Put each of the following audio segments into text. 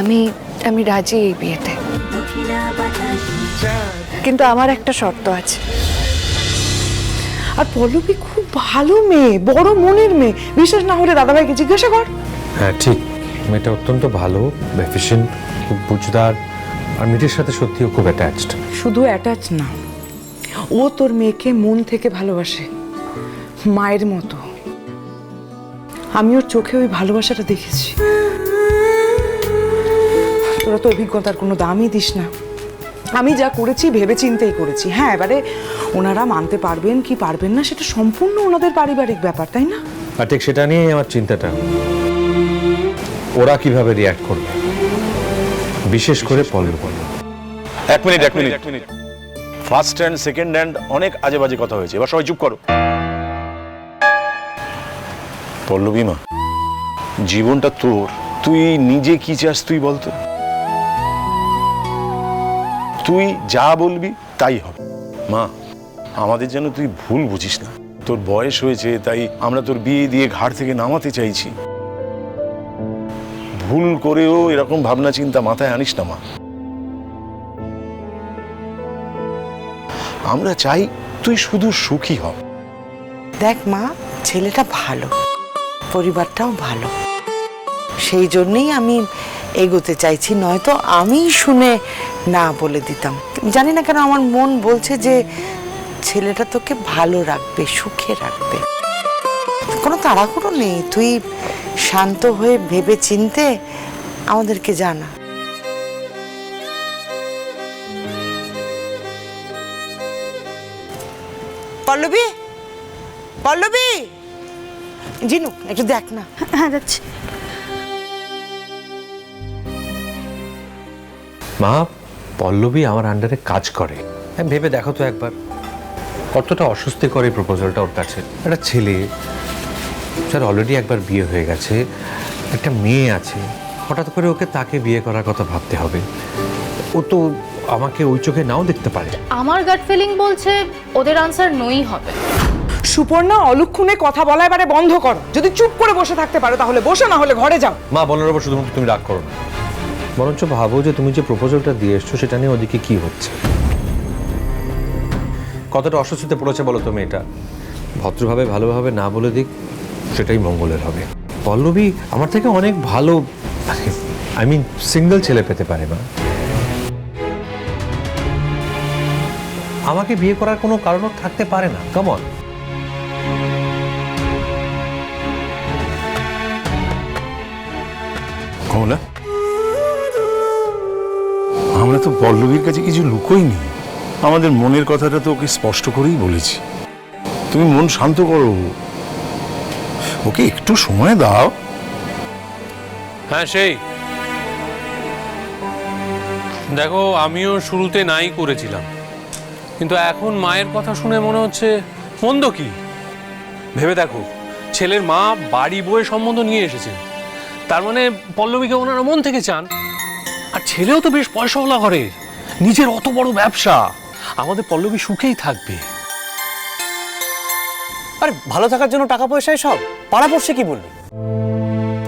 আমি আমি রাজি এই বিয়েতে, কিন্তু আমার একটা শর্ত আছে। আর পল্লবী খুব ভালো মেয়ে, বড় মনের মেয়ে, বিশ্বাস না হলে দাদাভাইকে জিজ্ঞাসা কর। হ্যাঁ ঠিক, মেয়েটা অত্যন্ত ভালো, এফিশিয়েন্ট, খুব বুঝদার, আর মেয়েটির সাথে সত্যিও খুব অ্যাটাচড। শুধু অ্যাটাচ না, ও তোর মেয়েকে মন থেকে ভালোবাসে, মায়ের মতো। আমি ওর চোখে ওই ভালোবাসাটা দেখেছি। তোরা তো অভিজ্ঞতার কোনো দামই দিস না। আমি যা করেছি ভেবে চিন্তেই করেছি। হ্যাঁ, এবারে ওনারা মানতে পারবেন কি পারবেন না সেটা সম্পূর্ণ ওনাদের পারিবারিক ব্যাপার, তাই না? আর ঠিক সেটা নিয়েই আমার চিন্তাটা, ওরা কিভাবে রিয়্যাক্ট করবে, বিশেষ করে পল্লব। এক minute. First hand second hand অনেক আজে বাজে কথা হয়েছে, এবার সবাই চুপ করো। পল্লবী মা, জীবনটা তোর, তুই নিজে কি চাস তুই বলতো? তুই যা বলবি তাই হবে। মা, আমাদের যেন তুই ভুল বুঝিস না। তোর বয়স হয়েছে তাই আমরা তোর বিয়ে দিয়ে ঘাট থেকে নামাতে চাইছি। ভুল করেও এরকম ভাবনা চিন্তা মাথায় আনিস না মা। আমরা চাই তুই শুধু সুখী হ। দেখ মা, ছেলেটা ভালো, পরিবারটাও ভালো, সেই জন্যই আমি এগোতে চাইছি, নয়তো আমি শুনে না বলে দিতাম। জানি না কেন আমার মন বলছে যে ছেলেটা তোকে ভালো রাখবে, সুখে রাখবে। কোনো তাড়াহুড়ো নেই, তুই শান্ত হয়ে ভেবে চিনতে আমাদেরকে জানা। পল্লবী, পল্লবী, জিনু একটু দেখ না। হ্যাঁ যাচ্ছি। মা, পল্লবী আমার আন্ডারে কাজ করে, ভেবে দেখো তো একবার কতটা অস্বস্তি করে প্রপোজালটা ওর কাছে। একটা ছেলে যার অলরেডি একবার বিয়ে হয়ে গেছে, একটা মেয়ে আছে, হঠাৎ করে ওকে তাকে বিয়ে করার কথা ভাবতে হবে। ও তো আমাকে ওই চোখে নাও দেখতে পারে। আমার গাট ফিলিং বলছে ওদের আনসার নই হবে। সুপর্ণা, অলক্ষণে কথা বলা এবারে বন্ধ করো। যদি চুপ করে বসে থাকতে পারো তাহলে বসো, না হলে ঘরে যাও। মা, বলার ওপর শুধুমাত্র তুমি রাগ করো না, বরঞ্চ ভাবো যে তুমি যে প্রপোজালটা দিয়ে এসছো সেটা নিয়ে ওদিকে কি হচ্ছে, কতটা অস্বস্তিতে পড়েছে বলো তো মেয়েটা। ভদ্রভাবে ভালোভাবে না বলে দিক, সেটাই মঙ্গলের হবে। পল্লবী আমার থেকে অনেক ভালো, আই মিন সিঙ্গেল ছেলে পেতে পারে না। আমাকে বিয়ে করার কোনো কারণ থাকতে পারে না। কেমন? কমলা, আমরা তো পল্লবীর কাছে কিছু লুকোইনি। আমাদের মনের কথাটা তো ওকে স্পষ্ট করেই বলেছি। তুমি মন শান্ত করো, ওকে একটু সময় দাও। হ্যাঁ সেই দেখো, আমিও শুরুতে নাই করেছিলাম, কিন্তু এখন মায়ের কথা শুনে মনে হচ্ছে মন্দ কি। ভেবে দেখো, ছেলের মা বাড়ি বয়ে সম্বন্ধ নিয়ে এসেছেন, তার মানে পল্লবীকে ওনারা মন থেকে চান। আর ছেলেও তো বেশ পয়সাওয়ালা ঘরে, নিজের অত বড় ব্যবসা, আমাদের পল্লবী সুখেই থাকবে। আরে ভালো থাকার জন্য টাকা পয়সায় সব, পাড়াপড়শি কি বলবে?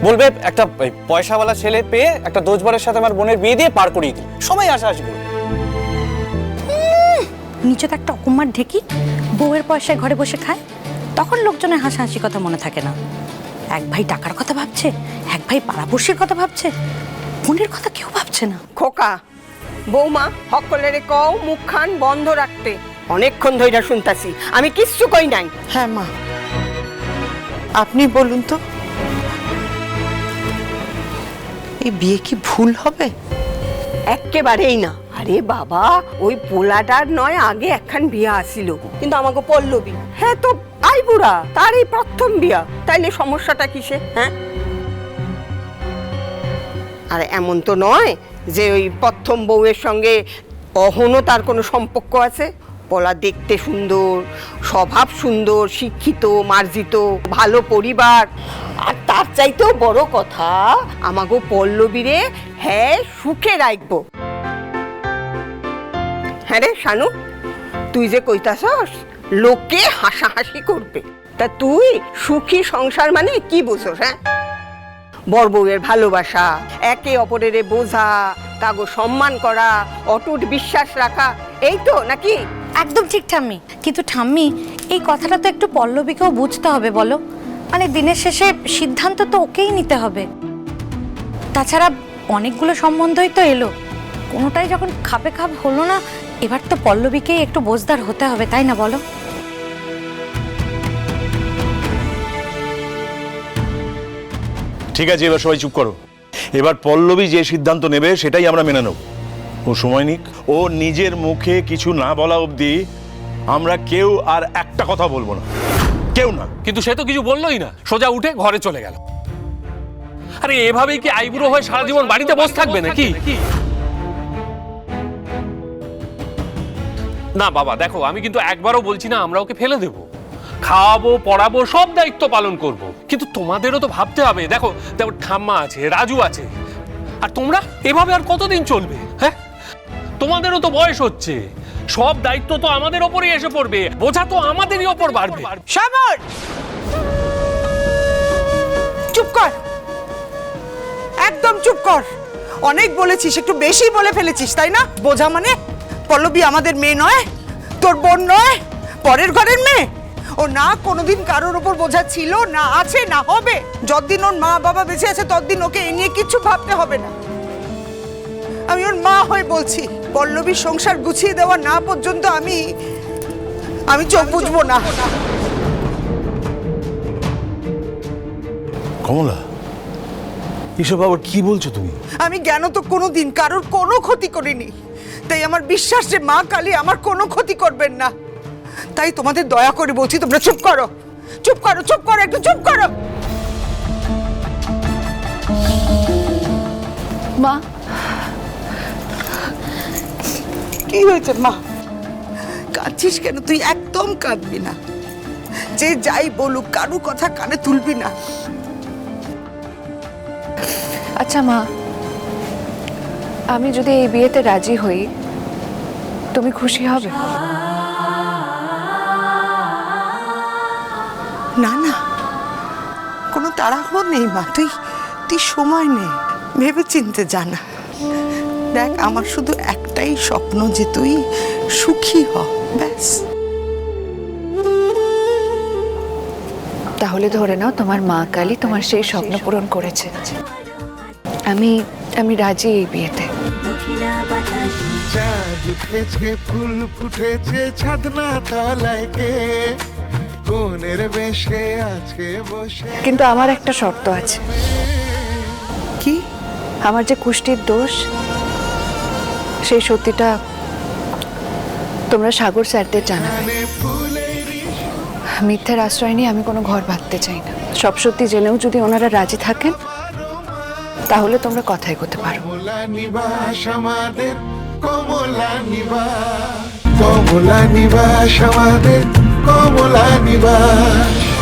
বলবে একটা পয়সাওয়ালা ছেলে পেয়ে একটা দোজবারের সাথে আমার বোনের বিয়ে দিয়ে পার করিয়ে দিল, সবাই হাসাহাসি করবে। নিচে তো একটা অকুমার ঢেকি, বউয়ের পয়সায় ঘরে বসে খায়, তখন লোকজনের হাসাহাসি কথা মনে থাকে না। এক ভাই টাকার কথা ভাবছে, এক ভাই পাড়াপড়শির কথা ভাবছে, বোনের কথা কেউ ভাবছে না। খোকা, বৌমা হকলেরে কও মুখ খান বন্ধ রাখতে। অনেকক্ষণ ধইরা শুনতাছি, আমি কিচ্ছু কই নাই। হ্যাঁ মা, আপনি বলুন তো, এই বিয়ে কি ভুল হবে? একেবারেই না। আরে বাবা, ওই পোলাটার নয় আগে একখান বিয়া আসিল, কিন্তু আমাকে পল্লবী, হ্যাঁ তো আইবুড়া, তারই প্রথম বিয়া, তাইলে সমস্যাটা কিসে? হ্যাঁ, আর এমন তো নয় যে ওই প্রথম বউয়ের সঙ্গে অহনো তার কোনো সম্পর্ক আছে। পোলা দেখতে সুন্দর, স্বভাব সুন্দর, শিক্ষিত, মার্জিত, ভালো পরিবার, আর তার চাইতেও বড় কথা আমাগো পল্লবীরে হ্যাঁ সুখে রাখবো। হ্যাঁ রে শানু, তুই যে কইতাছস লোকে হাসাহাসি করবে, তা তুই সুখী সংসার মানে কি বুঝছস? হ্যাঁ, বর বউয়ের ভালোবাসা, একে অপরের বোঝা, কাগজ সম্মান করা, অটুট বিশ্বাস রাখা, এই তো নাকি? একদম ঠিক ঠাম্মি, কিন্তু ঠাম্মি এই কথাটা তো একটু পল্লবীকেও বুঝতে হবে বলো। মানে দিনের শেষে সিদ্ধান্ত তো ওকেই নিতে হবে। তাছাড়া অনেকগুলো সম্বন্ধই তো এলো, কোনোটাই যখন খাপে খাপ হলো না, এবার তো পল্লবীকেই একটু বোঝদার হতে হবে, তাই না বলো? ঠিক আছে, এবার সবাই চুপ করো। এবার পল্লবী যে সিদ্ধান্ত নেবে সেটাই আমরা মেনে নেব। ও সময় নিক, ও নিজের মুখে কিছু না বলা অবধি আমরা কেউ আর একটা কথা বলবো না, কেউ না। কিন্তু সে তো কিছু বললোই না, সোজা উঠে ঘরে চলে গেল। আরে এভাবেই কি আইবুড়ো হয়ে সারা জীবন বাড়িতে বসে থাকবে নাকি? না বাবা দেখো, আমি কিন্তু একবারও বলছি না আমরা ওকে ফেলে দেবো। খাওয়াবো, পড়াবো, সব দায়িত্ব পালন করব। কিন্তু তোমাদেরও তো ভাবতে হবে। দেখো দেখো, ঠাম্মা আছে, রাজু আছে, আর তোমরা এভাবে আর কতদিন চলবে? হ্যাঁ, তোমাদেরও তো বয়স হচ্ছে, সব দায়িত্ব তো আমাদের ওপরই এসে পড়বে, বোঝা তো আমাদেরই ওপর বাড়বে। সাবর, চুপ কর, একদম চুপ কর। অনেক বলেছিস, একটু বেশি বলে ফেলেছিস, তাই না? বোঝা মানে পল্লবী আমাদের মেয়ে নয়, তোর বোন নয়, পরের ঘরের মেয়ে। ও না কোনোদিন কারোর উপর বোঝা ছিল, না আছে, না হবে। যতদিন ওর মা বাবা বেঁচে আছে ততদিন ওকে এ নিয়ে কিচ্ছু ভাবতে হবে না। আমি ওর মা হয়ে বলছি, পল্লবীর সংসার গুছিয়ে দেওয়া না পর্যন্ত আমি চোখ বুঝবো না। কমলা, এসব আবার কি বলছো তুমি? আমি জ্ঞান তো কোনোদিন কারোর কোনো ক্ষতি করিনি, তাই আমার বিশ্বাস যে মা কালী আমার কোনো ক্ষতি করবেন না। তাই তোমাদের দয়া করে বলছি, তোমরা চুপ করো, চুপ করো, চুপ করো, একটু চুপ করো। মা, কি হয়েছে মা? কাঁদছিস কেন তুই? একদম কাঁদবি না, যে যাই বলুক কারু কথা কানে তুলবি না। আচ্ছা মা, আমি যদি এই বিয়েতে রাজি হই, তুমি খুশি হবে? না না, কোনো তাড়াহুড়ো নেই মা, তুই সময় নে, ভেবে চিনতে জানা। দেখ, আমার শুধু একটাই স্বপ্ন যে তুই সুখী হ, ব্যাস। তাহলে ধরে নাও তোমার মা কালী তোমার সেই স্বপ্ন পূরণ করেছে। আমি রাজি এই বিয়েতে। চাঁদ উঠেছে, ফুল ফুটেছে, ছাদনা তলায় কে কোনের বেশে আছে বসে। কিন্তু আমার একটা শর্ত আছে। কি? আমার যে কুষ্টির দোষ, সেই সত্যিটা তোমরা সাগর স্যারদের জানাবে। মিথ্যের আশ্রয় নিয়ে আমি কোনো ঘর বাঁধতে চাই না। সব সত্যি জেনেও যদি ওনারা রাজি থাকেন, তাহলে তোমরা কথাই করতে পারো। কমলা নিবাস আমাদের, কমলা নিবাস, কমলা নিবাস আমাদের, কমলা নিবাস।